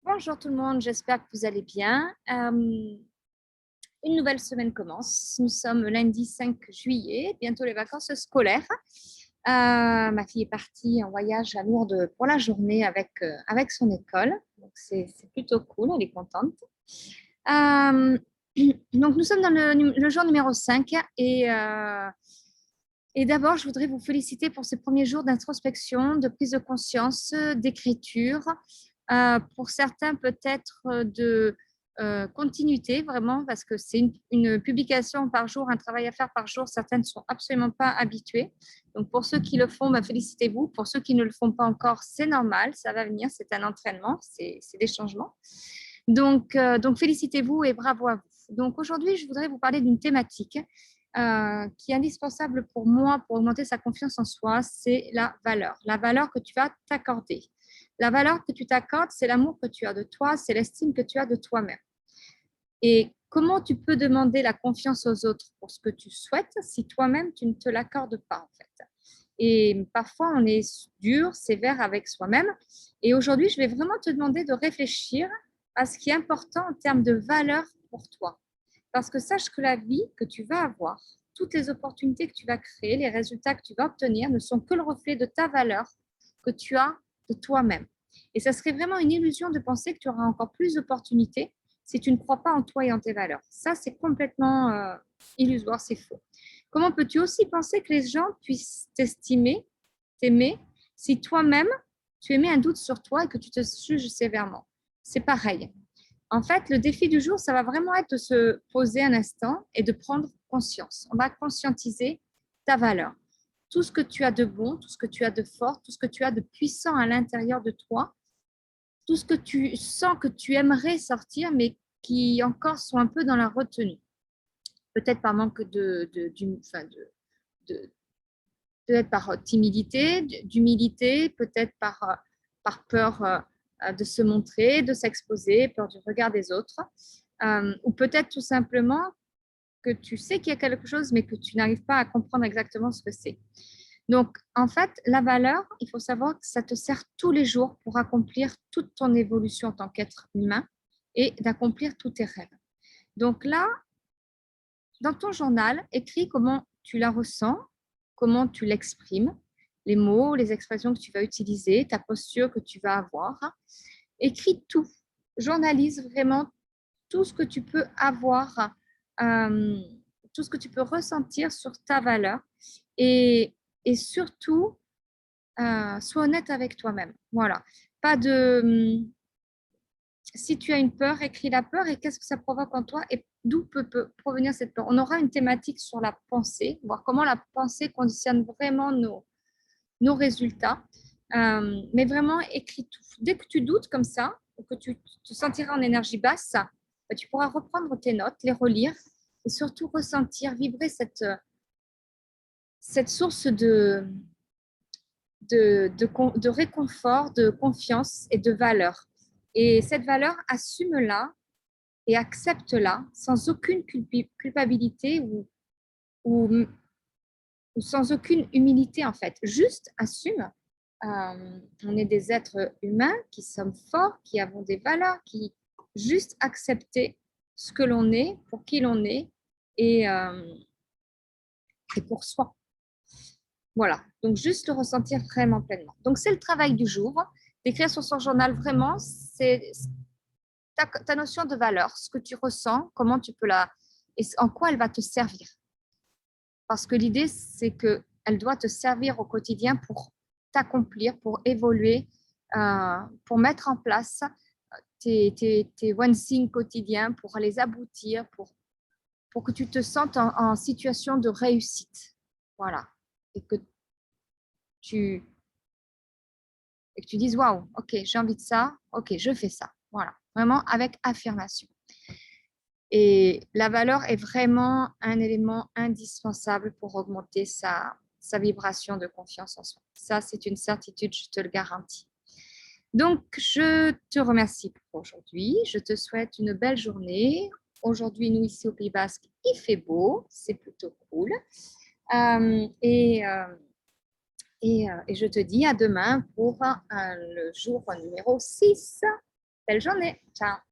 Bonjour tout le monde, j'espère que vous allez bien. Une nouvelle semaine commence. Nous sommes lundi 5 juillet, bientôt les vacances scolaires. Ma fille est partie en voyage à Lourdes pour la journée avec son école. Donc c'est plutôt cool, elle est contente. Euh, donc nous sommes dans le jour numéro 5 et d'abord, je voudrais vous féliciter pour ces premiers jours d'introspection, de prise de conscience, d'écriture. Pour certains, peut-être de continuité, vraiment, parce que c'est une publication par jour, un travail à faire par jour. Certains ne sont absolument pas habitués. Donc, pour ceux qui le font, bah, félicitez-vous. Pour ceux qui ne le font pas encore, c'est normal, ça va venir, c'est un entraînement, c'est des changements. Donc, félicitez-vous et bravo à vous. Donc, aujourd'hui, je voudrais vous parler d'une thématique qui est indispensable pour moi pour augmenter sa confiance en soi, c'est la valeur. La valeur que tu vas t'accorder. La valeur que tu t'accordes, c'est l'amour que tu as de toi, c'est l'estime que tu as de toi-même. Et comment tu peux demander la confiance aux autres pour ce que tu souhaites si toi-même, tu ne te l'accordes pas, en fait. Et parfois, on est dur, sévère avec soi-même. Et aujourd'hui, je vais vraiment te demander de réfléchir à ce qui est important en termes de valeur pour toi. Parce que sache que la vie que tu vas avoir, toutes les opportunités que tu vas créer, les résultats que tu vas obtenir ne sont que le reflet de ta valeur que tu as de toi-même. Et ça serait vraiment une illusion de penser que tu auras encore plus d'opportunités si tu ne crois pas en toi et en tes valeurs. Ça, c'est complètement illusoire, c'est faux. Comment peux-tu aussi penser que les gens puissent t'estimer, t'aimer, si toi-même, tu émets un doute sur toi et que tu te juges sévèrement? C'est pareil. En fait, le défi du jour, ça va vraiment être de se poser un instant et de prendre conscience. On va conscientiser ta valeur. Tout ce que tu as de bon, tout ce que tu as de fort, tout ce que tu as de puissant à l'intérieur de toi, tout ce que tu sens que tu aimerais sortir, mais qui encore sont un peu dans la retenue. Peut-être par manque de peut-être par timidité, d'humilité, peut-être par peur de se montrer, de s'exposer, peur du regard des autres, ou peut-être tout simplement que tu sais qu'il y a quelque chose, mais que tu n'arrives pas à comprendre exactement ce que c'est. Donc, en fait, la valeur, il faut savoir que ça te sert tous les jours pour accomplir toute ton évolution en tant qu'être humain et d'accomplir tous tes rêves. Donc là, dans ton journal, écris comment tu la ressens, comment tu l'exprimes, les mots, les expressions que tu vas utiliser, ta posture que tu vas avoir. Écris tout. Journalise vraiment tout ce que tu peux avoir, euh, tout ce que tu peux ressentir sur ta valeur. Et surtout, sois honnête avec toi-même. Voilà. Pas de, si tu as une peur, écris la peur et qu'est-ce que ça provoque en toi et d'où peut provenir cette peur. On aura une thématique sur la pensée, voir comment la pensée conditionne vraiment nos résultats. Mais vraiment, écris tout. Dès que tu doutes comme ça, ou que tu te sentiras en énergie basse, bah, tu pourras reprendre tes notes, les relire et surtout ressentir, vibrer cette source de réconfort, de confiance et de valeur. Et cette valeur, assume-la et accepte-la sans aucune culpabilité ou, ou sans aucune humilité en fait. Juste assume. On est des êtres humains qui sommes forts, qui avons des valeurs, qui juste accepter ce que l'on est, pour qui l'on est et, euh, et pour soi. Voilà, donc juste le ressentir vraiment pleinement. Donc c'est le travail du jour, d'écrire sur son journal vraiment, c'est ta notion de valeur, ce que tu ressens, comment tu peux et en quoi elle va te servir. Parce que l'idée, c'est qu'elle doit te servir au quotidien pour t'accomplir, pour évoluer, pour mettre en place tes one thing quotidiens, pour les aboutir, pour que tu te sentes en situation de réussite. Voilà. Et que tu, et que tu dises, waouh, ok, j'ai envie de ça, ok, je fais ça. Voilà. Vraiment avec affirmation. Et la valeur est vraiment un élément indispensable pour augmenter sa vibration de confiance en soi. Ça, c'est une certitude, je te le garantis. Donc, je te remercie pour aujourd'hui. Je te souhaite une belle journée. Aujourd'hui, nous, ici au Pays Basque, il fait beau. C'est plutôt cool. Euh, et, euh, et je te dis à demain pour le jour numéro 6. Belle journée. Ciao.